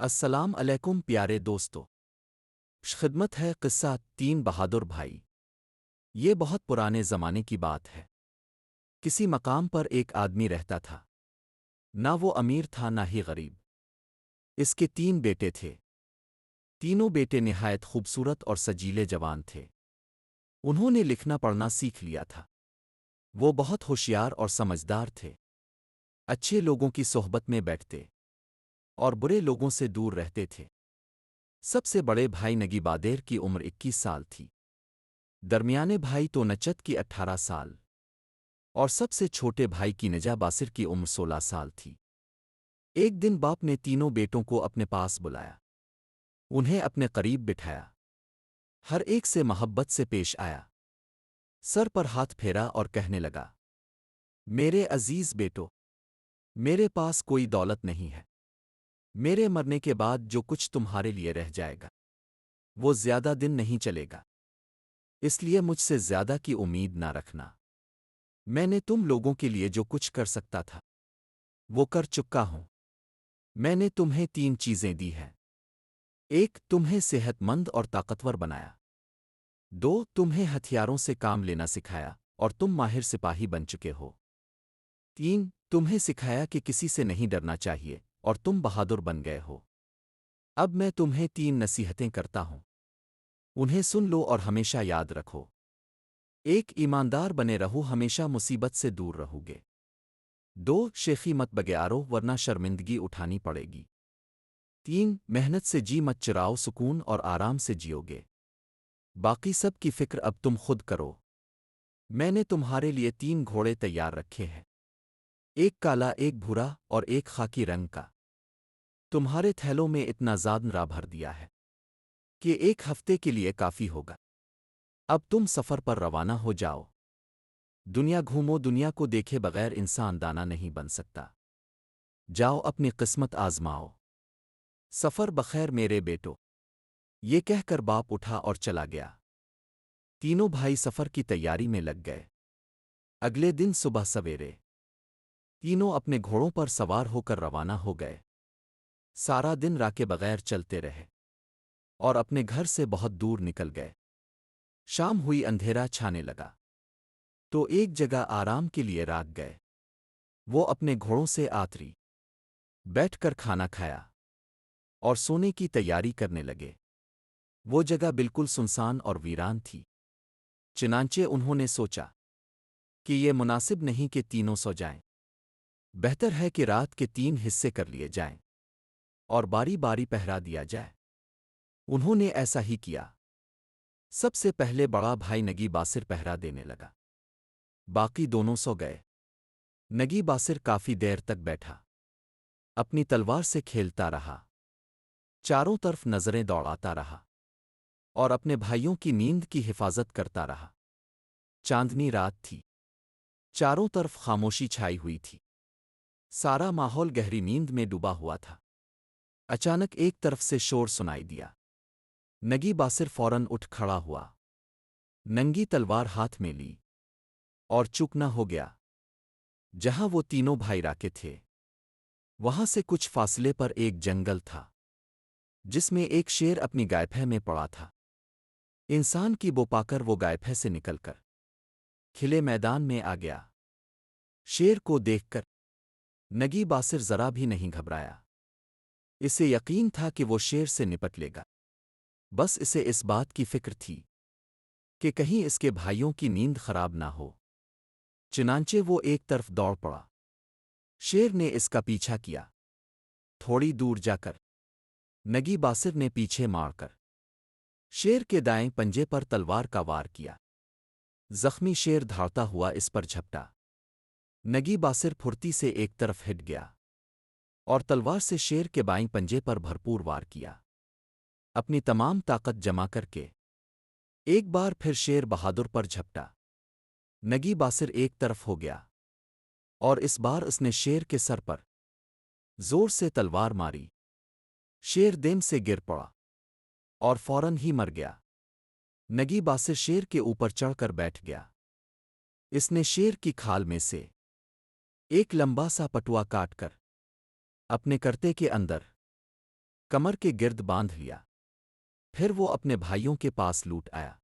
السلام علیکم پیارے دوستو، خدمت ہے قصہ تین بہادر بھائی۔ یہ بہت پرانے زمانے کی بات ہے۔ کسی مقام پر ایک آدمی رہتا تھا۔ نہ وہ امیر تھا نہ ہی غریب۔ اس کے تین بیٹے تھے۔ تینوں بیٹے نہایت خوبصورت اور سجیلے جوان تھے۔ انہوں نے لکھنا پڑھنا سیکھ لیا تھا۔ وہ بہت ہوشیار اور سمجھدار تھے۔ اچھے لوگوں کی صحبت میں بیٹھتے اور برے لوگوں سے دور رہتے تھے۔ سب سے بڑے بھائی نگی بادیر کی عمر 21 سال تھی۔ درمیانے بھائی تو نچت کی 18 سال اور سب سے چھوٹے بھائی کی نجا باسر کی عمر 16 سال تھی۔ ایک دن باپ نے تینوں بیٹوں کو اپنے پاس بلایا۔ انہیں اپنے قریب بٹھایا۔ ہر ایک سے محبت سے پیش آیا۔ سر پر ہاتھ پھیرا اور کہنے لگا، میرے عزیز بیٹو، میرے پاس کوئی دولت نہیں ہے۔ میرے مرنے کے بعد جو کچھ تمہارے لیے رہ جائے گا وہ زیادہ دن نہیں چلے گا، اس لیے مجھ سے زیادہ کی امید نہ رکھنا۔ میں نے تم لوگوں کے لیے جو کچھ کر سکتا تھا وہ کر چکا ہوں۔ میں نے تمہیں تین چیزیں دی ہیں۔ ایک، تمہیں صحت مند اور طاقتور بنایا۔ دو، تمہیں ہتھیاروں سے کام لینا سکھایا اور تم ماہر سپاہی بن چکے ہو۔ تین، تمہیں سکھایا کہ کسی سے نہیں ڈرنا چاہیے اور تم بہادر بن گئے ہو۔ اب میں تمہیں تین نصیحتیں کرتا ہوں، انہیں سن لو اور ہمیشہ یاد رکھو۔ ایک، ایماندار بنے رہو، ہمیشہ مصیبت سے دور رہو گے۔ دو، شیخی مت بگیارو ورنہ شرمندگی اٹھانی پڑے گی۔ تین، محنت سے جی مت چراؤ، سکون اور آرام سے جیو گے۔ باقی سب کی فکر اب تم خود کرو۔ میں نے تمہارے لیے تین گھوڑے تیار رکھے ہیں، ایک کالا، ایک بھورا اور ایک خاکی رنگ کا۔ تمہارے تھیلوں میں اتنا زادن بھر دیا ہے کہ ایک ہفتے کے لیے کافی ہوگا۔ اب تم سفر پر روانہ ہو جاؤ۔ دنیا گھومو، دنیا کو دیکھے بغیر انسان دانا نہیں بن سکتا۔ جاؤ اپنی قسمت آزماؤ۔ سفر بخیر میرے بیٹو۔ یہ کہہ کر باپ اٹھا اور چلا گیا۔ تینوں بھائی سفر کی تیاری میں لگ گئے۔ اگلے دن صبح سویرے تینوں اپنے گھوڑوں پر سوار ہو کر روانہ ہو گئے۔ سارا دن راکے بغیر چلتے رہے اور اپنے گھر سے بہت دور نکل گئے۔ شام ہوئی، اندھیرا چھانے لگا تو ایک جگہ آرام کے لیے راک گئے۔ وہ اپنے گھوڑوں سے آتری بیٹھ کر کھانا کھایا اور سونے کی تیاری کرنے لگے۔ وہ جگہ بالکل سنسان اور ویران تھی۔ چنانچہ انہوں نے سوچا کہ یہ مناسب نہیں کہ تینوں سو جائیں۔ بہتر ہے کہ رات کے تین حصے کر لیے جائیں اور باری باری پہرا دیا جائے۔ انہوں نے ایسا ہی کیا۔ سب سے پہلے بڑا بھائی نگی باسر پہرا دینے لگا۔ باقی دونوں سو گئے۔ نگی باسر کافی دیر تک بیٹھا، اپنی تلوار سے کھیلتا رہا، چاروں طرف نظریں دوڑاتا رہا اور اپنے بھائیوں کی نیند کی حفاظت کرتا رہا۔ چاندنی رات تھی، چاروں طرف خاموشی چھائی ہوئی تھی، سارا ماحول گہری نیند میں ڈوبا ہوا تھا۔ اچانک ایک طرف سے شور سنائی دیا۔ نگی باسر فوراً اٹھ کھڑا ہوا، ننگی تلوار ہاتھ میں لی اور چکنا ہو گیا۔ جہاں وہ تینوں بھائی راکے تھے وہاں سے کچھ فاصلے پر ایک جنگل تھا جس میں ایک شیر اپنی گائےبھے میں پڑا تھا۔ انسان کی بو پا کر وہ گائےبھے سے نکل کر کھلے میدان میں آ گیا۔ شیر کو دیکھ کر نگی باسر ذرا بھی نہیں گھبرایا۔ اسے یقین تھا کہ وہ شیر سے نپٹ لے گا، بس اسے اس بات کی فکر تھی کہ کہیں اس کے بھائیوں کی نیند خراب نہ ہو۔ چنانچہ وہ ایک طرف دوڑ پڑا۔ شیر نے اس کا پیچھا کیا۔ تھوڑی دور جا کر نگی باسر نے پیچھے مار کر شیر کے دائیں پنجے پر تلوار کا وار کیا۔ زخمی شیر دھاڑتا ہوا اس پر جھپٹا۔ نگی باسر پھرتی سے ایک طرف ہٹ گیا اور تلوار سے شیر کے بائیں پنجے پر بھرپور وار کیا۔ اپنی تمام طاقت جمع کر کے ایک بار پھر شیر بہادر پر جھپٹا۔ نگی باسر ایک طرف ہو گیا اور اس بار اس نے شیر کے سر پر زور سے تلوار ماری۔ شیر دیم سے گر پڑا اور فوراً ہی مر گیا۔ نگی باسر شیر کے اوپر چڑھ کر بیٹھ گیا۔ اس نے شیر کی کھال میں سے ایک لمبا سا پٹوا کاٹ کر اپنے کرتے کے اندر کمر کے گرد باندھ لیا۔ پھر وہ اپنے بھائیوں کے پاس لوٹ آیا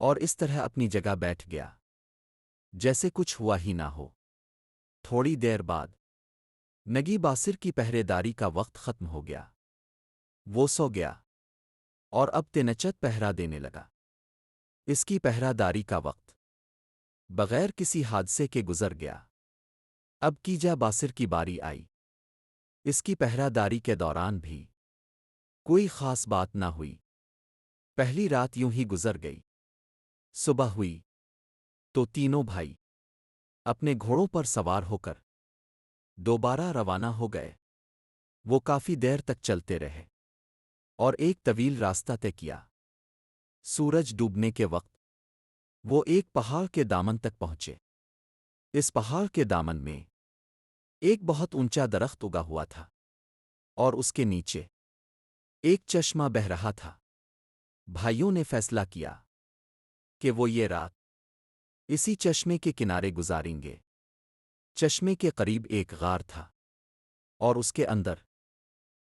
اور اس طرح اپنی جگہ بیٹھ گیا جیسے کچھ ہوا ہی نہ ہو۔ تھوڑی دیر بعد نگی باصر کی پہرے داری کا وقت ختم ہو گیا۔ وہ سو گیا اور اب تینچت پہرا دینے لگا۔ اس کی پہرا داری کا وقت بغیر کسی حادثے کے گزر گیا۔ اب کیجا باصر کی باری آئی۔ اس کی پہرا داری کے دوران بھی کوئی خاص بات نہ ہوئی۔ پہلی رات یوں ہی گزر گئی۔ صبح ہوئی تو تینوں بھائی اپنے گھوڑوں پر سوار ہو کر دوبارہ روانہ ہو گئے۔ وہ کافی دیر تک چلتے رہے اور ایک طویل راستہ طے کیا۔ سورج ڈوبنے کے وقت وہ ایک پہاڑ کے دامن تک پہنچے۔ اس پہاڑ کے دامن میں ایک بہت اونچا درخت اگا ہوا تھا اور اس کے نیچے ایک چشمہ بہہ رہا تھا۔ بھائیوں نے فیصلہ کیا کہ وہ یہ رات اسی چشمے کے کنارے گزاریں گے۔ چشمے کے قریب ایک غار تھا اور اس کے اندر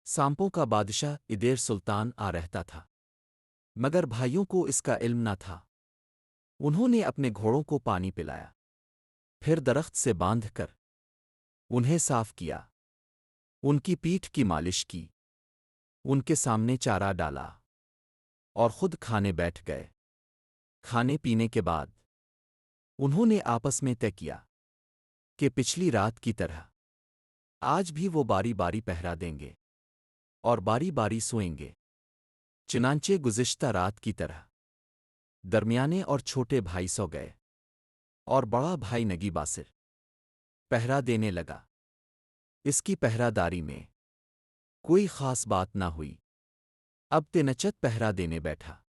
سانپوں کا بادشاہ ادیر سلطان آ رہتا تھا، مگر بھائیوں کو اس کا علم نہ تھا۔ انہوں نے اپنے گھوڑوں کو پانی پلایا، پھر درخت سے باندھ کر انہیں صاف کیا، ان کی پیٹھ کی مالش کی، ان کے سامنے چارہ ڈالا اور خود کھانے بیٹھ گئے۔ کھانے پینے کے بعد انہوں نے آپس میں طے کیا کہ پچھلی رات کی طرح آج بھی وہ باری باری پہرا دیں گے اور باری باری سوئیں گے۔ چنانچہ گزشتہ رات کی طرح درمیانے اور چھوٹے بھائی سو گئے اور بڑا بھائی نگی باصر پہرا دینے لگا۔ اس کی پہرا داری میں کوئی خاص بات نہ ہوئی۔ اب تینچت پہرا دینے بیٹھا۔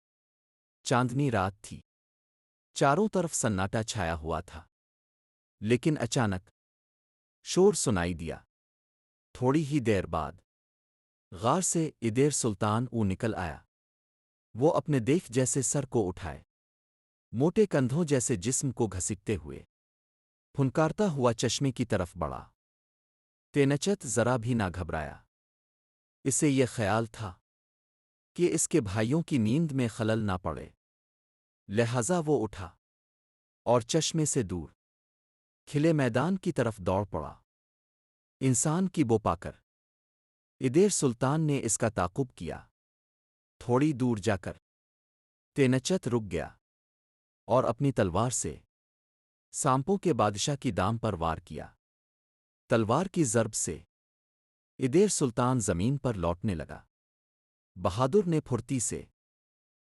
چاندنی رات تھی، چاروں طرف سناٹا چھایا ہوا تھا، لیکن اچانک شور سنائی دیا۔ تھوڑی ہی دیر بعد غار سے ادیر سلطان نکل آیا۔ وہ اپنے دیکھ جیسے سر کو اٹھائے، موٹے کندھوں جیسے جسم کو گھسیٹتے ہوئے پھنکارتا ہوا چشمے کی طرف بڑھا۔ تینچت ذرا بھی نہ گھبرایا۔ اسے یہ خیال تھا کہ اس کے بھائیوں کی نیند میں خلل نہ پڑے، لہذا وہ اٹھا اور چشمے سے دور کھلے میدان کی طرف دوڑ پڑا۔ انسان کی بو پا کر ادیر سلطان نے اس کا تعاقب کیا۔ تھوڑی دور جا کر تینچت رک گیا اور اپنی تلوار سے سانپوں کے بادشاہ کی دام پر وار کیا۔ تلوار کی ضرب سے ادیر سلطان زمین پر لوٹنے لگا۔ بہادر نے پھرتی سے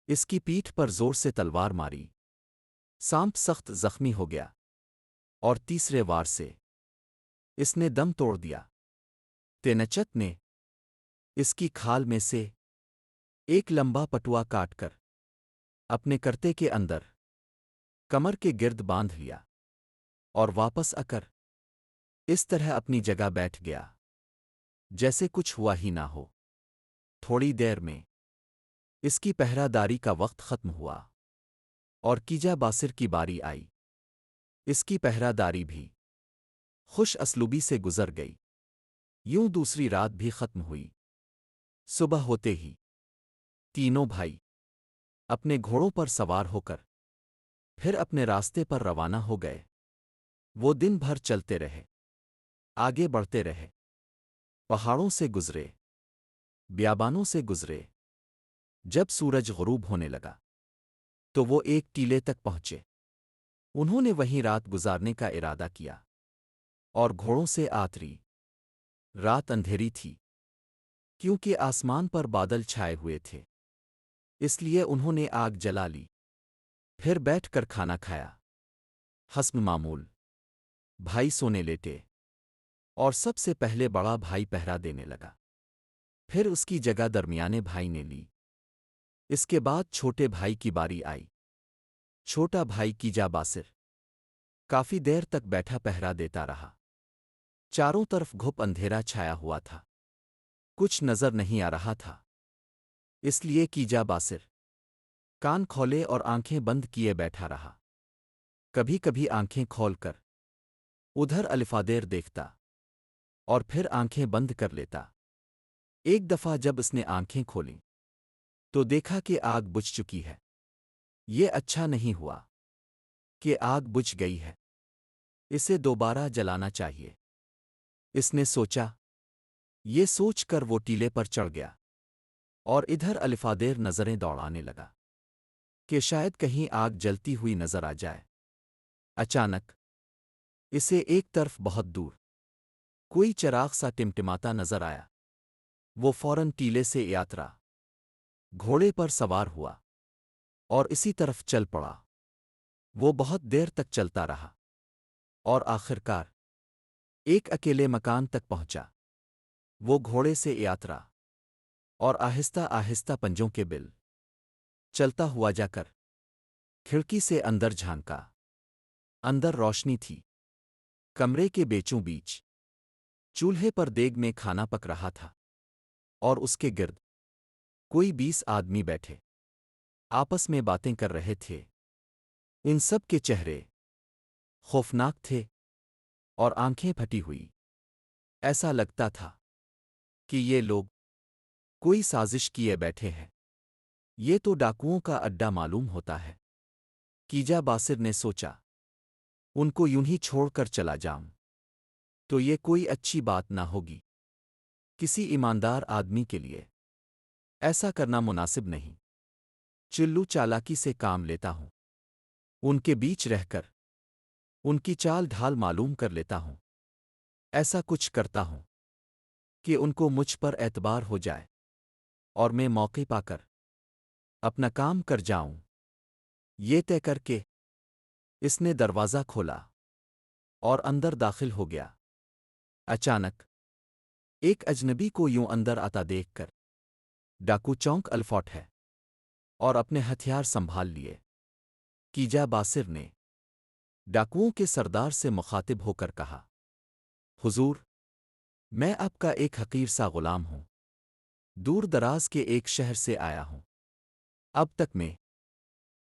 اس کی پیٹھ پر زور سے تلوار ماری۔ سانپ سخت زخمی ہو گیا اور تیسرے وار سے اس نے دم توڑ دیا۔ تینچت نے اس کی کھال میں سے ایک لمبا پٹوا کاٹ کر اپنے کرتے کے اندر کمر کے گرد باندھ لیا اور واپس آ کر اس طرح اپنی جگہ بیٹھ گیا جیسے کچھ ہوا ہی نہ ہو۔ تھوڑی دیر میں اس کی پہرا داری کا وقت ختم ہوا اور کیجا باصر کی باری آئی۔ اس کی پہرا داری بھی خوش اسلوبی سے گزر گئی۔ یوں دوسری رات بھی ختم ہوئی۔ صبح ہوتے ہی تینوں بھائی اپنے گھوڑوں پر سوار ہو کر پھر اپنے راستے پر روانہ ہو گئے۔ وہ دن بھر چلتے رہے، آگے بڑھتے رہے، پہاڑوں سے گزرے، بیابانوں سے گزرے۔ جب سورج غروب ہونے لگا تو وہ ایک ٹیلے تک پہنچے۔ انہوں نے وہیں رات گزارنے کا ارادہ کیا اور گھوڑوں سے آتری۔ رات اندھیری تھی کیونکہ آسمان پر بادل چھائے ہوئے تھے، اس لیے انہوں نے آگ جلا لی، پھر بیٹھ کر کھانا کھایا۔ حسب معمول بھائی سونے لیٹے اور سب سے پہلے بڑا بھائی پہرا دینے لگا، پھر اس کی جگہ درمیانے بھائی نے لی۔ اس کے بعد چھوٹے بھائی کی باری آئی۔ چھوٹا بھائی کیجا باصر کافی دیر تک بیٹھا پہرا دیتا رہا۔ چاروں طرف گھپ اندھیرا چھایا ہوا تھا، کچھ نظر نہیں آ رہا تھا، اس لیے کیجا باصر کان کھولے اور آنکھیں بند کیے بیٹھا رہا۔ کبھی کبھی آنکھیں کھول کر ادھر الفادیر دیکھتا اور پھر آنکھیں بند کر لیتا۔ ایک دفعہ جب اس نے آنکھیں کھولیں تو دیکھا کہ آگ بجھ چکی ہے۔ یہ اچھا نہیں ہوا کہ آگ بجھ گئی ہے، اسے دوبارہ جلانا چاہیے، اس نے سوچا۔ یہ سوچ کر وہ ٹیلے پر چڑھ گیا اور ادھر الفادیر نظریں دوڑانے لگا کہ شاید کہیں آگ جلتی ہوئی نظر آ جائے۔ اچانک اسے ایک طرف بہت دور کوئی چراغ سا ٹمٹماتا نظر آیا۔ وہ فوراً ٹیلے سے یاترا گھوڑے پر سوار ہوا اور اسی طرف چل پڑا۔ وہ بہت دیر تک چلتا رہا اور آخرکار ایک اکیلے مکان تک پہنچا۔ وہ گھوڑے سے یاترا اور آہستہ آہستہ پنجوں کے بل چلتا ہوا جا کر کھڑکی سے اندر جھانکا۔ اندر روشنی تھی، کمرے کے بیچوں بیچ چولہے پر دیگ میں کھانا پک رہا تھا اور اس کے گرد کوئی 20 آدمی بیٹھے آپس میں باتیں کر رہے تھے۔ ان سب کے چہرے خوفناک تھے اور آنکھیں پھٹی ہوئی۔ ایسا لگتا تھا کہ یہ لوگ کوئی سازش کیے بیٹھے ہیں۔ یہ تو ڈاکوؤں کا اڈا معلوم ہوتا ہے، کیجا باسر نے سوچا۔ ان کو یوں ہی چھوڑ کر چلا جاؤں تو یہ کوئی اچھی بات نہ ہوگی۔ کسی ایماندار آدمی کے لیے ایسا کرنا مناسب نہیں۔ چلو چالاکی سے کام لیتا ہوں، ان کے بیچ رہ کر ان کی چال ڈھال معلوم کر لیتا ہوں۔ ایسا کچھ کرتا ہوں کہ ان کو مجھ پر اعتبار ہو جائے اور میں موقع پا کر اپنا کام کر جاؤں۔ یہ طے کر کے اس نے دروازہ کھولا اور اندر داخل ہو گیا۔ اچانک ایک اجنبی کو یوں اندر آتا دیکھ کر ڈاکو چونک الفوٹ ہے اور اپنے ہتھیار سنبھال لیے۔ کیجا باسر نے ڈاکوؤں کے سردار سے مخاطب ہو کر کہا، حضور، میں آپ کا ایک حقیر سا غلام ہوں، دور دراز کے ایک شہر سے آیا ہوں۔ اب تک میں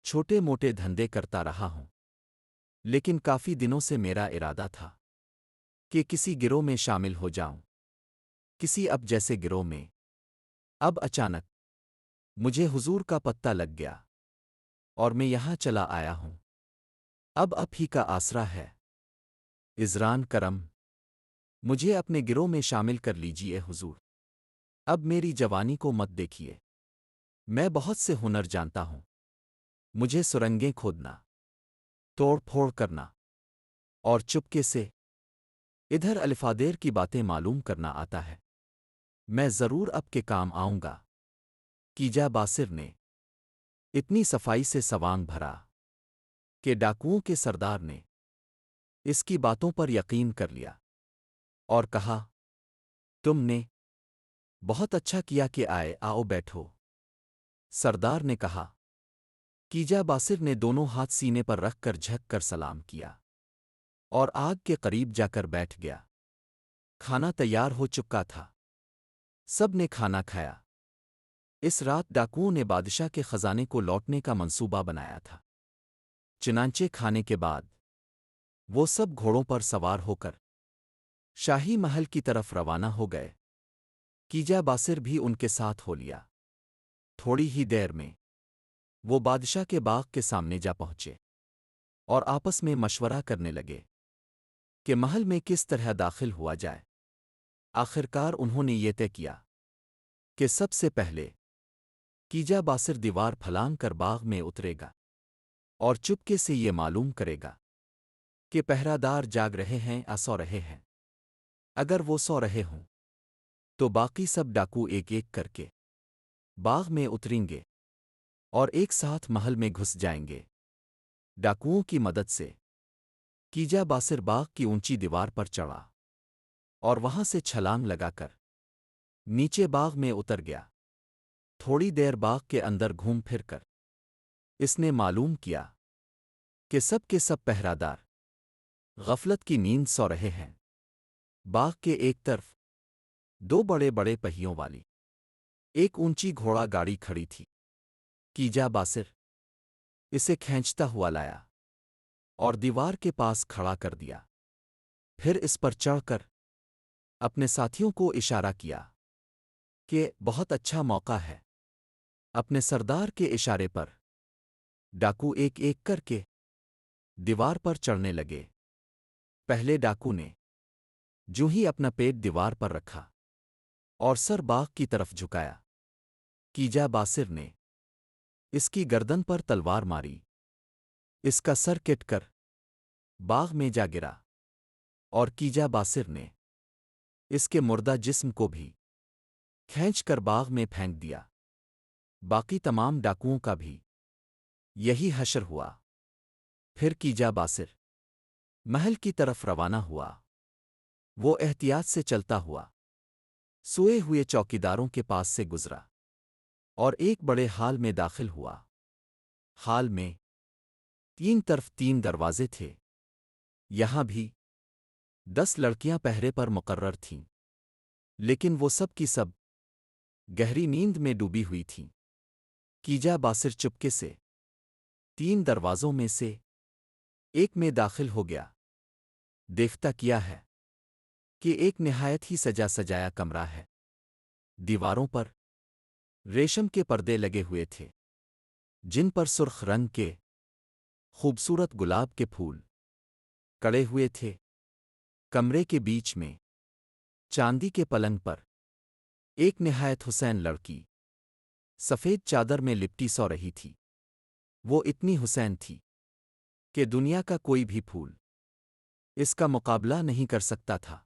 چھوٹے موٹے دھندے کرتا رہا ہوں، لیکن کافی دنوں سے میرا ارادہ تھا کہ کسی گروہ میں شامل ہو جاؤں، کسی اب جیسے گروہ میں۔ اب اچانک مجھے حضور کا پتہ لگ گیا اور میں یہاں چلا آیا ہوں۔ اب آپ ہی کا آسرا ہے، عذران کرم، مجھے اپنے گروہ میں شامل کر لیجئے حضور۔ اب میری جوانی کو مت دیکھیے، میں بہت سے ہنر جانتا ہوں، مجھے سرنگیں کھودنا، توڑ پھوڑ کرنا اور چپکے سے ادھر الفادیر کی باتیں معلوم کرنا آتا ہے۔ میں ضرور اب کے کام آؤں گا۔ کیجا باسر نے اتنی صفائی سے سوانگ بھرا کہ ڈاکوؤں کے سردار نے اس کی باتوں پر یقین کر لیا اور کہا، تم نے بہت اچھا کیا کہ آئے، آؤ بیٹھو۔ سردار نے کہا۔ کیجا باسر نے دونوں ہاتھ سینے پر رکھ کر جھک کر سلام کیا اور آگ کے قریب جا کر بیٹھ گیا۔ کھانا تیار ہو چکا تھا، سب نے کھانا کھایا۔ اس رات ڈاکوؤں نے بادشاہ کے خزانے کو لوٹنے کا منصوبہ بنایا تھا۔ چنانچہ کھانے کے بعد وہ سب گھوڑوں پر سوار ہو کر شاہی محل کی طرف روانہ ہو گئے۔ کیجا باسر بھی ان کے ساتھ ہو لیا۔ تھوڑی ہی دیر میں وہ بادشاہ کے باغ کے سامنے جا پہنچے اور آپس میں مشورہ کرنے لگے کہ محل میں کس طرح داخل ہوا جائے۔ آخرکار انہوں نے یہ طے کیا کہ سب سے پہلے کیجا باسر دیوار پھلانگ کر باغ میں اترے گا اور چپکے سے یہ معلوم کرے گا کہ پہرہ دار جاگ رہے ہیں یا سو رہے ہیں۔ اگر وہ سو رہے ہوں تو باقی سب ڈاکو ایک ایک کر کے باغ میں اتریں گے اور ایک ساتھ محل میں گھس جائیں گے۔ ڈاکوؤں کی مدد سے کیجا باسر باغ کی اونچی دیوار پر چڑھا اور وہاں سے چھلانگ لگا کر نیچے باغ میں اتر گیا۔ تھوڑی دیر باغ کے اندر گھوم پھر کر اس نے معلوم کیا کہ سب کے سب پہرہ دار غفلت کی نیند سو رہے ہیں۔ باغ کے ایک طرف دو بڑے بڑے پہیوں والی ایک اونچی گھوڑا گاڑی کھڑی تھی۔ کیجا باسر اسے کھینچتا ہوا لایا اور دیوار کے پاس کھڑا کر دیا، پھر اس پر چڑھ کر اپنے ساتھیوں کو اشارہ کیا کہ بہت اچھا موقع ہے۔ اپنے سردار کے اشارے پر ڈاکو ایک ایک کر کے دیوار پر چڑھنے لگے۔ پہلے ڈاکو نے جو ہی اپنا پیٹ دیوار پر رکھا اور سر باغ کی طرف جھکایا، کیجا باسر نے اس کی گردن پر تلوار ماری۔ اس کا سر کٹ کر باغ میں جا گرا اور کیجا باسر نے اس کے مردہ جسم کو بھی کھینچ کر باغ میں پھینک دیا۔ باقی تمام ڈاکوؤں کا بھی یہی حشر ہوا۔ پھر کیجا باسر محل کی طرف روانہ ہوا۔ وہ احتیاط سے چلتا ہوا سوئے ہوئے چوکیداروں کے پاس سے گزرا اور ایک بڑے ہال میں داخل ہوا۔ ہال میں 3 طرف 3 دروازے تھے۔ یہاں بھی 10 لڑکیاں پہرے پر مقرر تھیں، لیکن وہ سب کی سب گہری نیند میں ڈوبی ہوئی تھیں۔ کیجا باسر چپکے سے 3 دروازوں میں سے ایک میں داخل ہو گیا۔ دیکھتا کیا ہے کہ ایک نہایت ہی سجا سجایا کمرہ ہے۔ دیواروں پر ریشم کے پردے لگے ہوئے تھے، جن پر سرخ رنگ کے خوبصورت گلاب کے پھول کڑے ہوئے تھے۔ کمرے کے بیچ میں چاندی کے پلنگ پر ایک نہایت حسین لڑکی سفید چادر میں لپٹی سو رہی تھی۔ وہ اتنی حسین تھی کہ دنیا کا کوئی بھی پھول اس کا مقابلہ نہیں کر سکتا تھا۔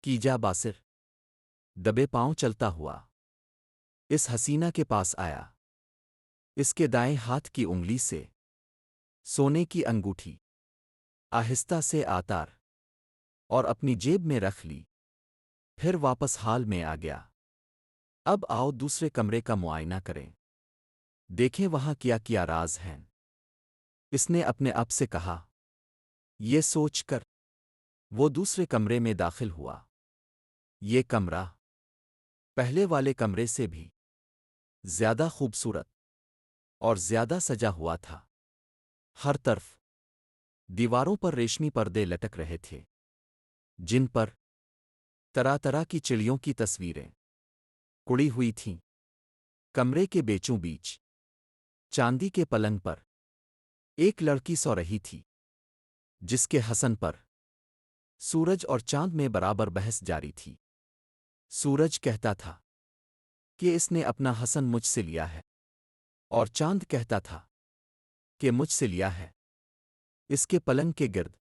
کیجا باسر دبے پاؤں چلتا ہوا اس حسینہ کے پاس آیا۔ اس کے دائیں ہاتھ کی انگلی سے سونے کی انگوٹھی آہستہ سے آتار اور اپنی جیب میں رکھ لی۔ پھر واپس ہال میں آ گیا۔ اب آؤ دوسرے کمرے کا معائنہ کریں، دیکھیں وہاں کیا کیا راز ہیں۔ اس نے اپنے آپ سے کہا۔ یہ سوچ کر وہ دوسرے کمرے میں داخل ہوا۔ یہ کمرہ پہلے والے کمرے سے بھی زیادہ خوبصورت اور زیادہ سجا ہوا تھا۔ ہر طرف دیواروں پر ریشمی پردے لٹک رہے تھے، جن پر طرح طرح کی چڑیوں کی تصویریں کڑی ہوئی تھیں۔ کمرے کے بیچوں بیچ چاندی کے پلنگ پر ایک لڑکی سو رہی تھی، جس کے حسن پر سورج اور چاند میں برابر بحث جاری تھی۔ سورج کہتا تھا کہ اس نے اپنا حسن مجھ سے لیا ہے، اور چاند کہتا تھا کہ مجھ سے لیا ہے۔ اس کے پلنگ کے گرد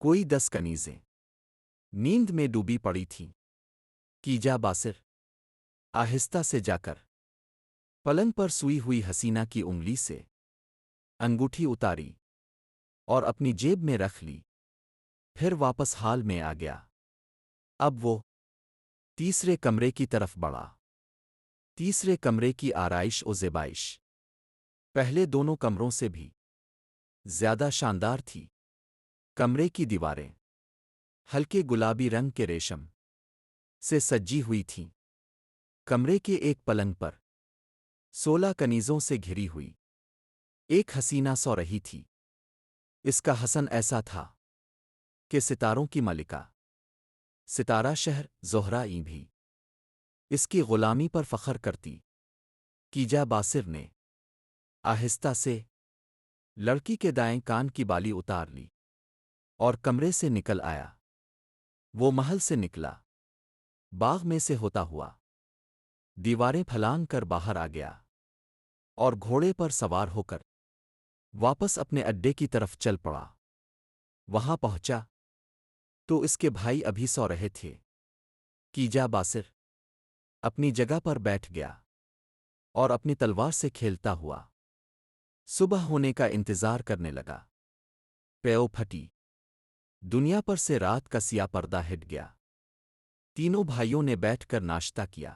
کوئی 10 کنیزیں نیند میں ڈوبی پڑی تھیں۔ کیجا باسر آہستہ سے جا کر پلنگ پر سوئی ہوئی حسینہ کی انگلی سے انگوٹھی اتاری اور اپنی جیب میں رکھ لی۔ پھر واپس ہال میں آ گیا۔ اب وہ تیسرے کمرے کی طرف بڑھا۔ تیسرے کمرے کی آرائش و زیبائش پہلے دونوں کمروں سے بھی زیادہ شاندار تھی۔ کمرے کی دیواریں ہلکے گلابی رنگ کے ریشم سے سجی ہوئی تھیں۔ کمرے کے ایک پلنگ پر 16 کنیزوں سے گھری ہوئی ایک حسینہ سو رہی تھی۔ اس کا حسن ایسا تھا کہ ستاروں کی ملکہ ستارہ شہر زہرا بھی اس کی غلامی پر فخر کرتی۔ کیجا باسر نے آہستہ سے لڑکی کے دائیں کان کی بالی اتار لی اور کمرے سے نکل آیا۔ وہ محل سے نکلا، باغ میں سے ہوتا ہوا دیواریں پھلانگ کر باہر آ گیا اور گھوڑے پر سوار ہو کر واپس اپنے اڈے کی طرف چل پڑا۔ وہاں پہنچا تو اس کے بھائی ابھی سو رہے تھے۔ کیجا باسر اپنی جگہ پر بیٹھ گیا اور اپنی تلوار سے کھیلتا ہوا صبح ہونے کا انتظار کرنے لگا۔ پیو پھٹی، دنیا پر سے رات کا سیاہ پردہ ہٹ گیا۔ تینوں بھائیوں نے بیٹھ کر ناشتہ کیا۔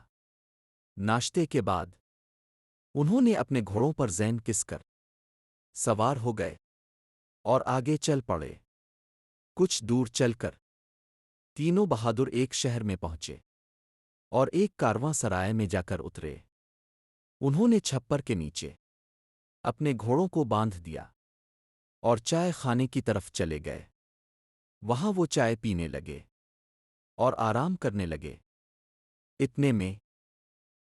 ناشتے کے بعد انہوں نے اپنے گھوڑوں پر زین کس کر سوار ہو گئے اور آگے چل پڑے۔ کچھ دور چل کر تینوں بہادر ایک شہر میں پہنچے اور ایک کارواں سرائے میں جا کر اترے۔ انہوں نے چھپر کے نیچے اپنے گھوڑوں کو باندھ دیا اور چائے خانے کی طرف چلے گئے۔ وہاں وہ چائے پینے لگے اور آرام کرنے لگے۔ اتنے میں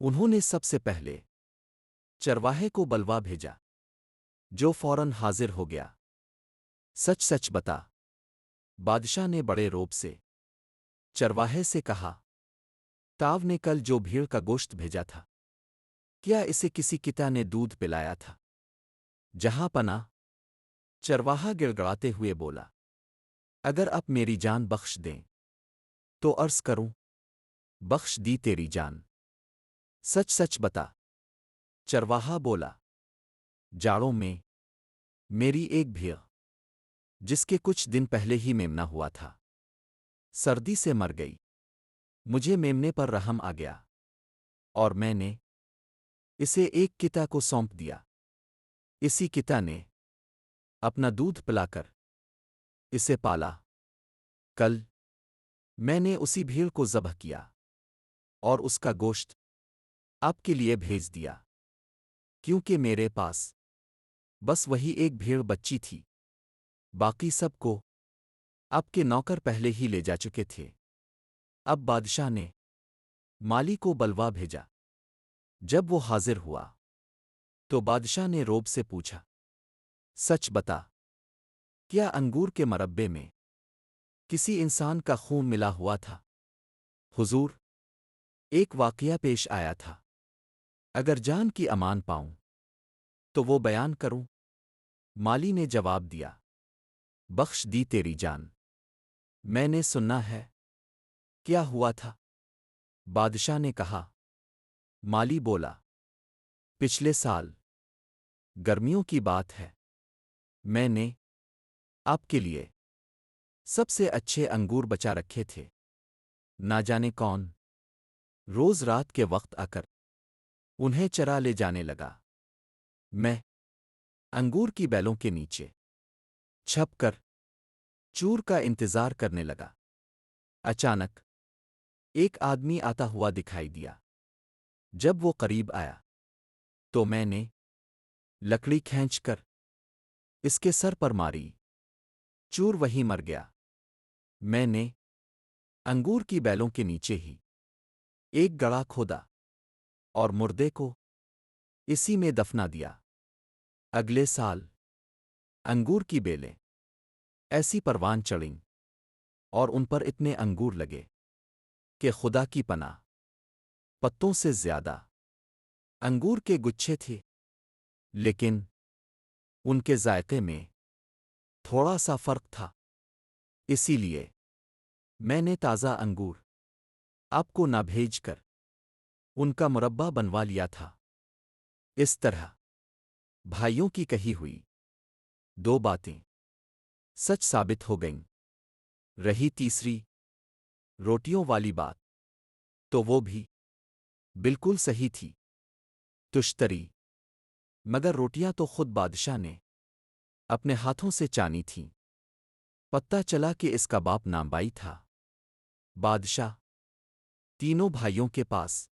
انہوں نے سب سے پہلے چرواہے کو بلوا بھیجا، جو فوراً حاضر ہو گیا۔ سچ سچ بتا، بادشاہ نے بڑے روب سے چرواہے سے کہا۔ تاو نے کل جو بھیڑ کا گوشت بھیجا تھا، کیا اسے کسی کتا نے دودھ پلایا تھا؟ جہاں پناہ چرواہا گڑگڑاتے ہوئے بولا، اگر اب میری جان بخش دیں تو عرض کروں، بخش دی تیری جان۔ سچ سچ بتا، چرواہا بولا، جاڑوں میں میری ایک بھیڑ، جس کے کچھ دن پہلے ہی میمنا ہوا تھا، سردی سے مر گئی۔ مجھے میمنے پر رحم آ گیا اور میں نے اسے ایک کتا کو سونپ دیا۔ اسی کتا نے اپنا دودھ پلا کر اسے پالا۔ کل میں نے اسی بھیڑ کو ذبح کیا اور اس کا گوشت آپ کے لیے بھیج دیا، کیونکہ میرے پاس بس وہی ایک بھیڑ بچی تھی، باقی سب کو آپ کے نوکر پہلے ہی لے جا چکے تھے۔ اب بادشاہ نے مالی کو بلوا بھیجا۔ جب وہ حاضر ہوا تو بادشاہ نے روب سے پوچھا، سچ بتا، کیا انگور کے مربے میں کسی انسان کا خون ملا ہوا تھا؟ حضور، ایک واقعہ پیش آیا تھا، اگر جان کی امان پاؤں تو وہ بیان کروں۔ مالی نے جواب دیا، بخش دی تیری جان، میں نے سننا ہے۔ کیا ہوا تھا؟ بادشاہ نے کہا۔ مالی بولا، پچھلے سال گرمیوں کی بات ہے، میں نے آپ کے لیے سب سے اچھے انگور بچا رکھے تھے۔ نہ جانے کون روز رات کے وقت آ کر انہیں چرا لے جانے لگا۔ میں انگور کی بیلوں کے نیچے چھپ کر چور کا انتظار کرنے لگا۔ اچانک ایک آدمی آتا ہوا دکھائی دیا۔ جب وہ قریب آیا تو میں نے لکڑی کھینچ کر اس کے سر پر ماری، چور وہیں مر گیا۔ میں نے انگور کی بیلوں کے نیچے ہی ایک گڑھا کھودا اور مردے کو اسی میں دفنا دیا۔ اگلے سال انگور کی بیلیں ایسی پروان چڑھیں اور ان پر اتنے انگور لگے کہ خدا کی پناہ پتوں سے زیادہ انگور کے گچھے تھے، لیکن ان کے ذائقے میں تھوڑا سا فرق تھا۔ اسی لیے میں نے تازہ انگور آپ کو نہ بھیج کر ان کا مربع بنوا لیا تھا۔ اس طرح بھائیوں کی کہی ہوئی دو باتیں سچ ثابت ہو گئیں۔ رہی تیسری روٹیوں والی بات، تو وہ بھی بالکل صحیح تھی۔ تشتری مگر روٹیاں تو خود بادشاہ نے اپنے ہاتھوں سے چانی تھیں۔ پتہ چلا کہ اس کا باپ نامبائی تھا۔ بادشاہ تینوں بھائیوں کے پاس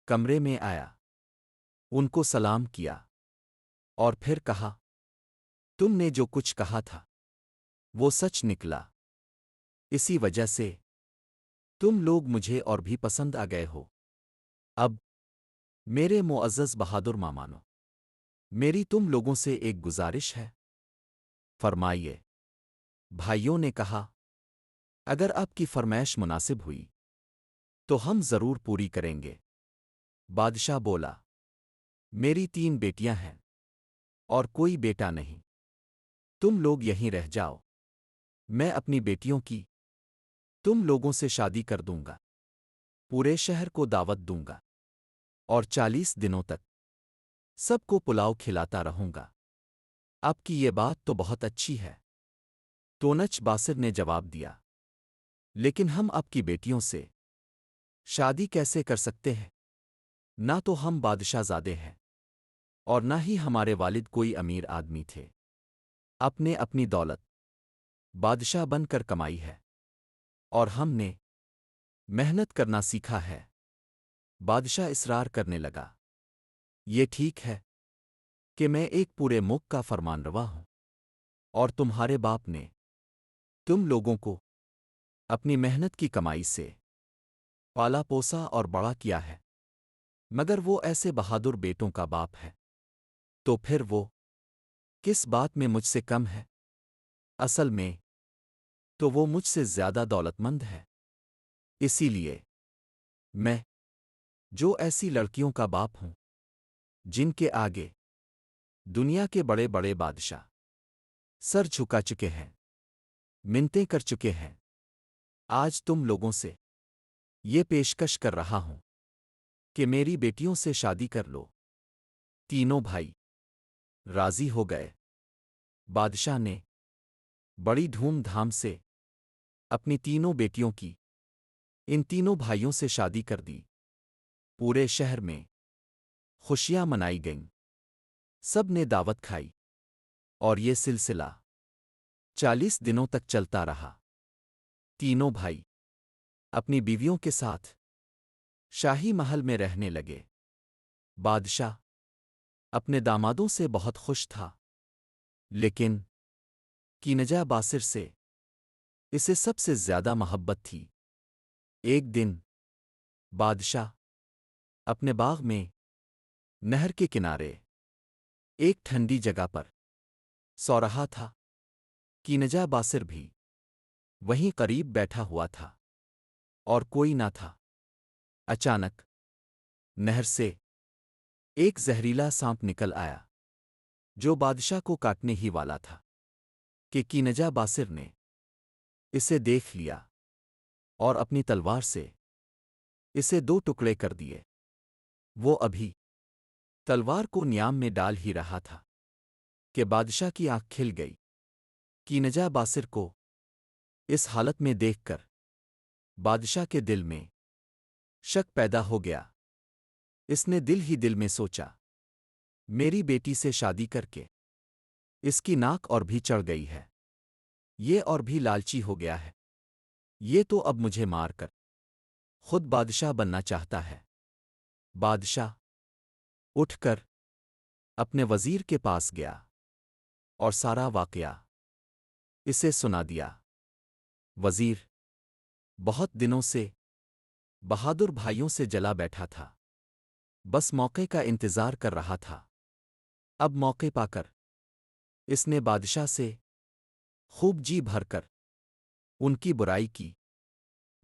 کمرے میں آیا، ان کو سلام کیا اور پھر کہا، تم نے جو کچھ کہا تھا وہ سچ نکلا۔ اسی وجہ سے تم لوگ مجھے اور بھی پسند آ گئے ہو۔ اب میرے معزز بہادر مامانو، میری تم لوگوں سے ایک گزارش ہے۔ فرمائیے۔ بھائیوں نے کہا، اگر آپ کی فرمائش مناسب ہوئی تو ہم ضرور پوری کریں گے۔ بادشاہ بولا، میری 3 بیٹیاں ہیں اور کوئی بیٹا نہیں، تم لوگ یہیں رہ جاؤ۔ میں اپنی بیٹیوں کی تم لوگوں سے شادی کر دوں گا، پورے شہر کو دعوت دوں گا اور 40 دنوں تک سب کو پلاؤ کھلاتا رہوں گا۔ آپ کی یہ بات تو بہت اچھی ہے۔ تونچ باسر نے جواب دیا، لیکن ہم آپ کی بیٹیوں سے شادی کیسے کر سکتے ہیں؟ نہ تو ہم بادشاہ زادے ہیں اور نہ ہی ہمارے والد کوئی امیر آدمی تھے۔ آپ نے اپنی دولت بادشاہ بن کر کمائی ہے اور ہم نے محنت کرنا سیکھا ہے۔ بادشاہ اصرار کرنے لگا، یہ ٹھیک ہے کہ میں ایک پورے ملک کا فرمان روا ہوں اور تمہارے باپ نے تم لوگوں کو اپنی محنت کی کمائی سے پالا پوسا اور بڑا کیا ہے۔ مگر وہ ایسے بہادر بیٹوں کا باپ ہے تو پھر وہ کس بات میں مجھ سے کم ہے؟ اصل میں تو وہ مجھ سے زیادہ دولت مند ہے۔ اسی لیے میں جو ایسی لڑکیوں کا باپ ہوں جن کے آگے دنیا کے بڑے بڑے بادشاہ سر جھکا چکے ہیں، منتیں کر چکے ہیں، آج تم لوگوں سے یہ پیشکش کر رہا ہوں کہ میری بیٹیوں سے شادی کر لو۔ تینوں بھائی راضی ہو گئے۔ بادشاہ نے بڑی دھوم دھام سے اپنی تینوں بیٹیوں کی ان تینوں بھائیوں سے شادی کر دی۔ پورے شہر میں خوشیاں منائی گئیں، سب نے دعوت کھائی، اور یہ سلسلہ 40 دنوں تک چلتا رہا۔ تینوں بھائی اپنی بیویوں کے ساتھ شاہی محل میں رہنے لگے۔ بادشاہ اپنے دامادوں سے بہت خوش تھا، لیکن کینجا باسر سے اسے سب سے زیادہ محبت تھی۔ ایک دن بادشاہ اپنے باغ میں نہر کے کنارے ایک ٹھنڈی جگہ پر سو رہا تھا۔ کینجا باسر بھی وہیں قریب بیٹھا ہوا تھا اور کوئی نہ تھا۔ اچانک نہر سے ایک زہریلا سانپ نکل آیا جو بادشاہ کو کاٹنے ہی والا تھا کہ کینجا باسر نے اسے دیکھ لیا اور اپنی تلوار سے اسے 2 ٹکڑے کر دیے۔ وہ ابھی تلوار کو نیام میں ڈال ہی رہا تھا کہ بادشاہ کی آنکھ کھل گئی۔ کینجا باسر کو اس حالت میں دیکھ کر بادشاہ کے دل میں شک پیدا ہو گیا۔ اس نے دل ہی دل میں سوچا، میری بیٹی سے شادی کر کے اس کی ناک اور بھی چڑھ گئی ہے، یہ اور بھی لالچی ہو گیا ہے، یہ تو اب مجھے مار کر خود بادشاہ بننا چاہتا ہے۔ بادشاہ اٹھ کر اپنے وزیر کے پاس گیا اور سارا واقعہ اسے سنا دیا۔ وزیر بہت دنوں سے بہادر بھائیوں سے جلا بیٹھا تھا، بس موقع کا انتظار کر رہا تھا۔ اب موقع پا کر اس نے بادشاہ سے خوب جی بھر کر ان کی برائی کی،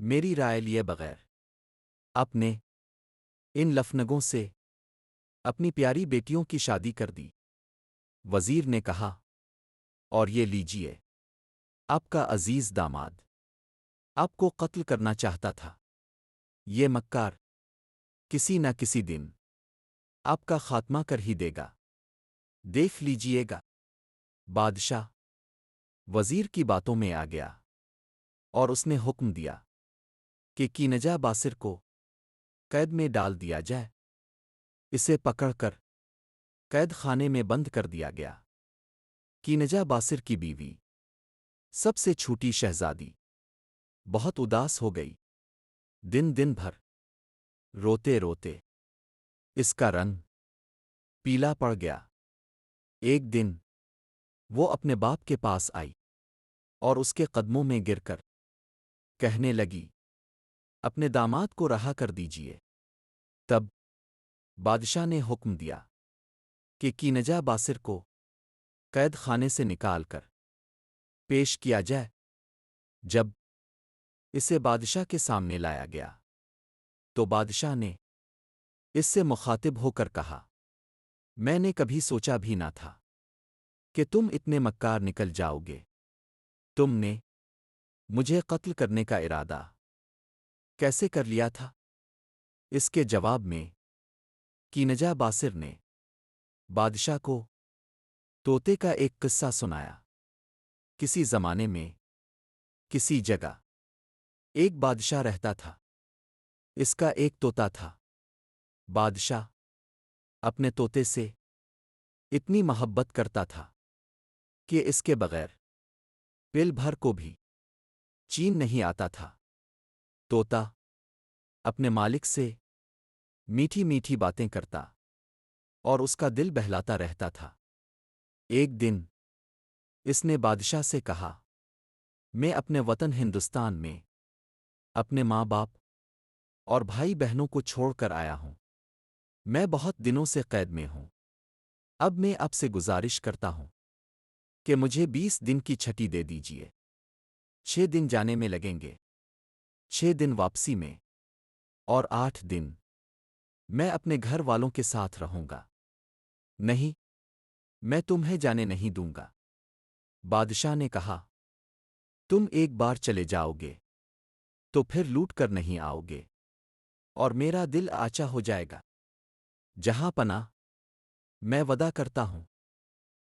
میری رائے لیے بغیر اپنے ان لفنگوں سے اپنی پیاری بیٹیوں کی شادی کر دی۔ وزیر نے کہا، اور یہ لیجئے آپ کا عزیز داماد آپ کو قتل کرنا چاہتا تھا، یہ مکار کسی نہ کسی دن آپ کا خاتمہ کر ہی دے گا، دیکھ لیجئے گا۔ بادشاہ وزیر کی باتوں میں آ گیا اور اس نے حکم دیا کہ کینجا باسر کو قید میں ڈال دیا جائے۔ اسے پکڑ کر قید خانے میں بند کر دیا گیا۔ کینجا باسر کی بیوی سب سے چھوٹی شہزادی بہت اداس ہو گئی، دن دن بھر روتے روتے اس کا رنگ پیلا پڑ گیا۔ ایک دن وہ اپنے باپ کے پاس آئی اور اس کے قدموں میں گر کر کہنے لگی، اپنے داماد کو رہا کر دیجئے۔ تب بادشاہ نے حکم دیا کہ کینجا باسر کو قید خانے سے نکال کر پیش کیا جائے۔ جب اسے بادشاہ کے سامنے لایا گیا تو بادشاہ نے اس سے مخاطب ہو کر کہا، میں نے کبھی سوچا بھی نہ تھا کہ تم اتنے مکار نکل جاؤ گے۔ تم نے مجھے قتل کرنے کا ارادہ کیسے کر لیا تھا؟ اس کے جواب میں کینجا باسر نے بادشاہ کو طوطے کا ایک قصہ سنایا۔ کسی زمانے میں کسی جگہ ایک بادشاہ رہتا تھا، اس کا ایک طوطا تھا۔ بادشاہ اپنے طوطے سے اتنی محبت کرتا تھا کہ اس کے بغیر پل بھر کو بھی چین نہیں آتا تھا۔ طوطا اپنے مالک سے میٹھی میٹھی باتیں کرتا اور اس کا دل بہلاتا رہتا تھا۔ ایک دن اس نے بادشاہ سے کہا، میں اپنے وطن ہندوستان میں اپنے ماں باپ اور بھائی بہنوں کو چھوڑ کر آیا ہوں۔ میں بہت دنوں سے قید میں ہوں۔ اب میں آپ سے گزارش کرتا ہوں کہ مجھے 20 دن کی چھٹی دے دیجیے۔ 6 دن جانے میں لگیں گے، 6 دن واپسی میں، اور 8 دن میں اپنے گھر والوں کے ساتھ رہوں گا۔ نہیں، میں تمہیں جانے نہیں دوں گا۔ بادشاہ نے کہا، تم ایک بار چلے جاؤ گے تو پھر لوٹ کر نہیں آؤ گے، اور میرا دل آچا ہو جائے گا۔ جہاں پناہ، میں وعدہ کرتا ہوں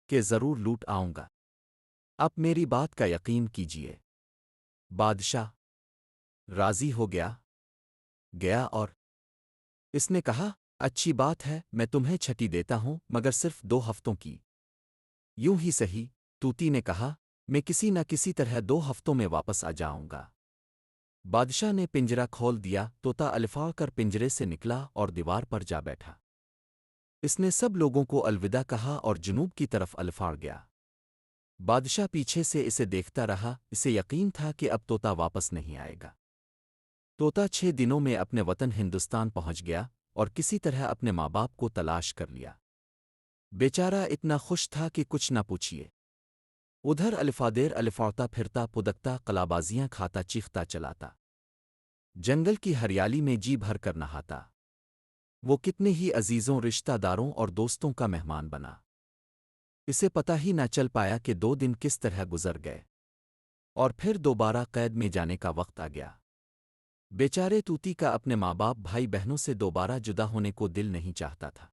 کہ ضرور لوٹ آؤں گا۔ اب میری بات کا یقین کیجیے۔ بادشاہ راضی ہو گیا اور اس نے کہا، اچھی بات ہے، میں تمہیں چھٹی دیتا ہوں، مگر صرف 2 ہفتوں کی۔ یوں ہی صحیح، طوطی نے کہا، میں کسی نہ کسی طرح 2 ہفتوں میں واپس آ جاؤں گا۔ بادشاہ نے پنجرا کھول دیا، طوطا الفاڑ کر پنجرے سے نکلا اور دیوار پر جا بیٹھا۔ اس نے سب لوگوں کو الوداع کہا اور جنوب کی طرف الفاڑ گیا۔ بادشاہ پیچھے سے اسے دیکھتا رہا، اسے یقین تھا کہ اب طوطا واپس نہیں آئے گا۔ طوطا 6 دنوں میں اپنے وطن ہندوستان پہنچ گیا اور کسی طرح اپنے ماں باپ کو تلاش کر لیا۔ بیچارہ اتنا خوش تھا کہ کچھ نہ پوچھیے۔ ادھر الفادیر الفاڑتا پھرتا پدکتا قلابازیاں کھاتا چیختا چلاتا، جنگل کی ہریالی میں جی بھر کر نہاتا۔ وہ کتنے ہی عزیزوں، رشتہ داروں اور دوستوں کا مہمان بنا۔ اسے پتہ ہی نہ چل پایا کہ 2 دن کس طرح گزر گئے، اور پھر دوبارہ قید میں جانے کا وقت آ گیا۔ بیچارے طوطی کا اپنے ماں باپ بھائی بہنوں سے دوبارہ جدا ہونے کو دل نہیں چاہتا تھا۔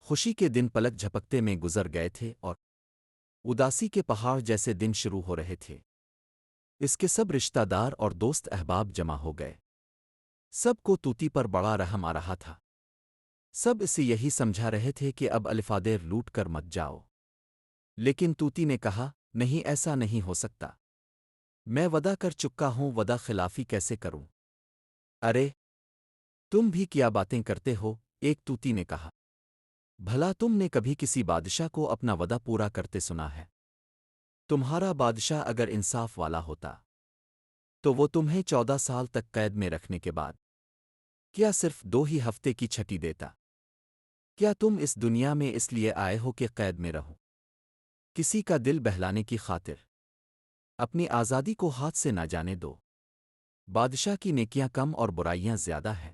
خوشی کے دن پلک جھپکتے میں گزر گئے تھے اور اداسی کے پہاڑ جیسے دن شروع ہو رہے تھے۔ اس کے سب رشتہ دار اور دوست احباب جمع ہو گئے۔ سب کو طوطی پر بڑا رحم آ رہا تھا۔ سب اسے یہی سمجھا رہے تھے کہ اب الفادیر لوٹ کر مت جاؤ۔ لیکن طوطی نے کہا، نہیں، ایسا نہیں ہو سکتا۔ میں وعدہ کر چکا ہوں، وعدہ خلافی کیسے کروں؟ ارے تم بھی کیا باتیں کرتے ہو؟ ایک طوطی نے کہا، بھلا تم نے کبھی کسی بادشاہ کو اپنا وعدہ پورا کرتے سنا ہے؟ تمہارا بادشاہ اگر انصاف والا ہوتا تو وہ تمہیں 14 سال تک قید میں رکھنے کے بعد کیا صرف 2 ہی ہفتے کی چھٹی دیتا؟ کیا تم اس دنیا میں اس لیے آئے ہو کہ قید میں رہو؟ کسی کا دل بہلانے کی خاطر اپنی آزادی کو ہاتھ سے نہ جانے دو۔ بادشاہ کی نیکیاں کم اور برائیاں زیادہ ہیں۔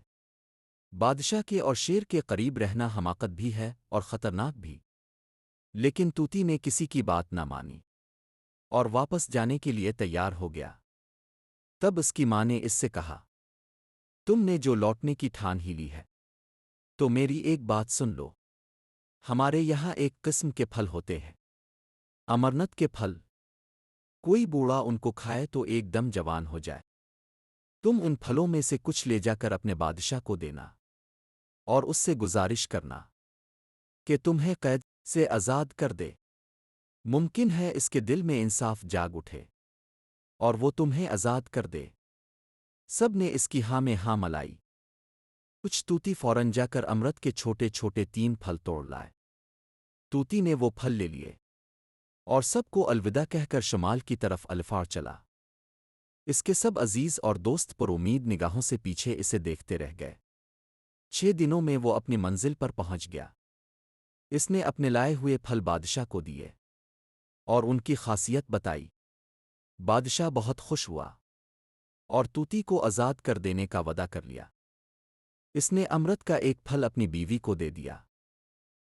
بادشاہ کے اور شیر کے قریب رہنا حماقت بھی ہے اور خطرناک بھی۔ لیکن طوطی نے کسی کی بات نہ مانی اور واپس جانے کے لیے تیار ہو گیا۔ تب اس کی ماں نے اس سے کہا، تم نے جو لوٹنے کی ٹھان ہی لی ہے تو میری ایک بات سن لو۔ ہمارے یہاں ایک قسم کے پھل ہوتے ہیں، امرنت کے پھل۔ کوئی بوڑھا ان کو کھائے تو ایک دم جوان ہو جائے۔ تم ان پھلوں میں سے کچھ لے جا کر اپنے بادشاہ کو دینا اور اس سے گزارش کرنا کہ تمہیں قید سے آزاد کر دے۔ ممکن ہے اس کے دل میں انصاف جاگ اٹھے اور وہ تمہیں آزاد کر دے۔ سب نے اس کی ہاں میں ہاں ملائی۔ کچھ طوطی فوراً جا کر امرت کے چھوٹے چھوٹے 3 پھل توڑ لائے۔ طوطی نے وہ پھل لے لیے اور سب کو الوداع کہہ کر شمال کی طرف الفاڑ چلا۔ اس کے سب عزیز اور دوست پر امید نگاہوں سے پیچھے اسے دیکھتے رہ گئے۔ 6 دنوں میں وہ اپنی منزل پر پہنچ گیا۔ اس نے اپنے لائے ہوئے پھل بادشاہ کو دیے اور ان کی خاصیت بتائی۔ بادشاہ بہت خوش ہوا اور طوطی کو آزاد کر دینے کا وعدہ کر لیا۔ اس نے امرت کا ایک پھل اپنی بیوی کو دے دیا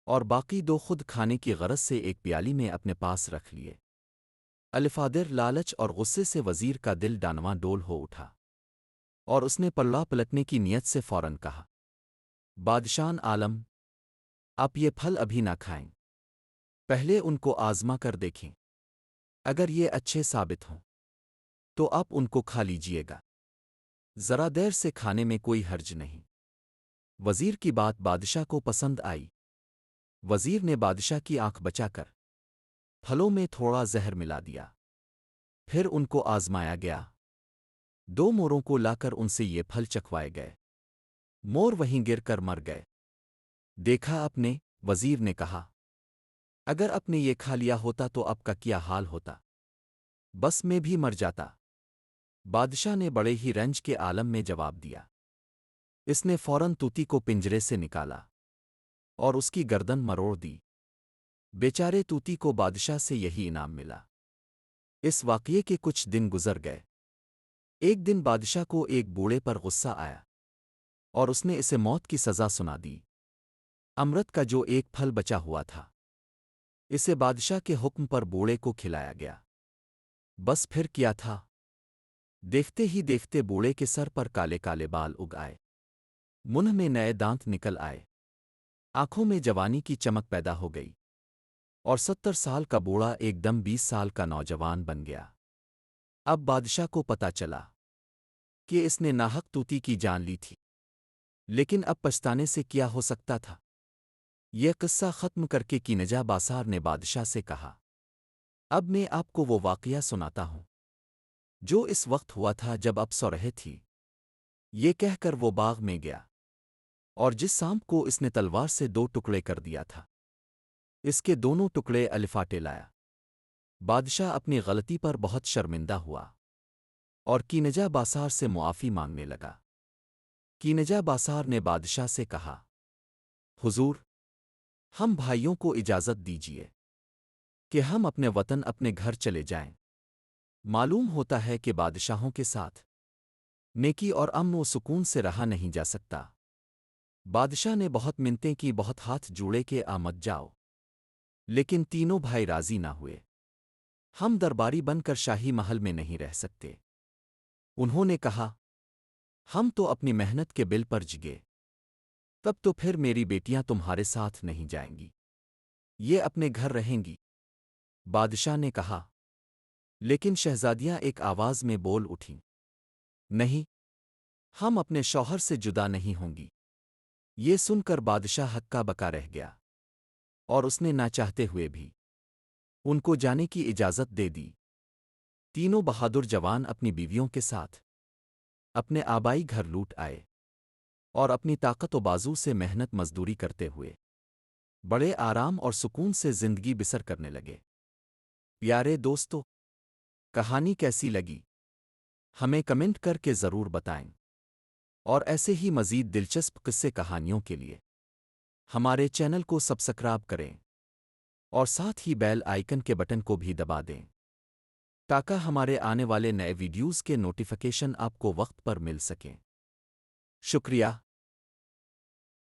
اور باقی 2 خود کھانے کی غرض سے ایک پیالی میں اپنے پاس رکھ لیے۔ الفادر لالچ اور غصے سے وزیر کا دل ڈانواں ڈول ہو اٹھا اور اس نے پلڑا پلٹنے کی نیت سے فوراً کہا، بادشاہ عالم، آپ یہ پھل ابھی نہ کھائیں، پہلے ان کو آزما کر دیکھیں۔ اگر یہ اچھے ثابت ہوں تو آپ ان کو کھا لیجئے گا، ذرا دیر سے کھانے میں کوئی حرج نہیں۔ وزیر کی بات بادشاہ کو پسند آئی۔ وزیر نے بادشاہ کی آنکھ بچا کر پھلوں میں تھوڑا زہر ملا دیا، پھر ان کو آزمایا گیا۔ 2 موروں کو لا کر ان سے یہ پھل چکھوائے گئے۔ مور وہیں گر کر مر گئے۔ دیکھا آپ نے، وزیر نے کہا، اگر آپ نے یہ کھا لیا ہوتا تو آپ کا کیا حال ہوتا؟ بس میں بھی مر جاتا۔ بادشاہ نے بڑے ہی رنج کے عالم میں جواب دیا۔ اس نے فوراً طوطی کو پنجرے سے نکالا۔ اور اس کی گردن مروڑ دی۔ بیچارے طوطی کو بادشاہ سے یہی انعام ملا۔ اس واقعے کے کچھ دن گزر گئے۔ ایک دن بادشاہ کو ایک بوڑھے پر غصہ آیا اور اس نے اسے موت کی سزا سنا دی۔ امرت کا جو ایک پھل بچا ہوا تھا اسے بادشاہ کے حکم پر بوڑھے کو کھلایا گیا۔ بس پھر کیا تھا؟ دیکھتے ہی دیکھتے بوڑھے کے سر پر کالے کالے بال اگ آئے، منہ میں نئے دانت نکل آئے، آنکھوں میں جوانی کی چمک پیدا ہو گئی، اور 70 سال کا بوڑھا ایک دم 20 سال کا نوجوان بن گیا۔ اب بادشاہ کو پتا چلا کہ اس نے ناحق طوطی کی جان لی تھی، لیکن اب پچھتانے سے کیا ہو سکتا تھا؟ یہ قصہ ختم کر کے کینجا باسار نے بادشاہ سے کہا، اب میں آپ کو وہ واقعہ سناتا ہوں جو اس وقت ہوا تھا جب آپ سو رہے تھی۔ یہ کہہ کر وہ باغ میں گیا، اور جس سانپ کو اس نے تلوار سے 2 ٹکڑے کر دیا تھا اس کے دونوں ٹکڑے الفاٹے لایا۔ بادشاہ اپنی غلطی پر بہت شرمندہ ہوا اور کینجا باسار سے معافی مانگنے لگا۔ کینجا باسار نے بادشاہ سے کہا، حضور، ہم بھائیوں کو اجازت دیجیے کہ ہم اپنے وطن اپنے گھر چلے جائیں۔ معلوم ہوتا ہے کہ بادشاہوں کے ساتھ نیکی اور امن و سکون سے رہا نہیں جا سکتا۔ بادشاہ نے بہت منتیں کی، بہت ہاتھ جوڑے کہ آمد جاؤ، لیکن تینوں بھائی راضی نہ ہوئے۔ ہم درباری بن کر شاہی محل میں نہیں رہ سکتے۔ انہوں نے کہا، ہم تو اپنی محنت کے بل پر جگے، تب تو پھر میری بیٹیاں تمہارے ساتھ نہیں جائیں گی، یہ اپنے گھر رہیں گی۔ بادشاہ نے کہا، لیکن شہزادیاں ایک آواز میں بول اٹھیں، نہیں، ہم اپنے شوہر سے جدا نہیں ہوں گی۔ یہ سن کر بادشاہ ہکا بکا رہ گیا، اور اس نے نہ چاہتے ہوئے بھی ان کو جانے کی اجازت دے دی۔ تینوں بہادر جوان اپنی بیویوں کے ساتھ اپنے آبائی گھر لوٹ آئے، اور اپنی طاقت و بازو سے محنت مزدوری کرتے ہوئے بڑے آرام اور سکون سے زندگی بسر کرنے لگے۔ پیارے دوستو، کہانی کیسی لگی؟ ہمیں کمنٹ کر کے ضرور بتائیں، اور ایسے ہی مزید دلچسپ قصے کہانیوں کے لیے ہمارے چینل کو سبسکرائب کریں، اور ساتھ ہی بیل آئیکن کے بٹن کو بھی دبا دیں تاکہ ہمارے آنے والے نئے ویڈیوز کے نوٹیفیکیشن آپ کو وقت پر مل سکیں۔ شکریہ۔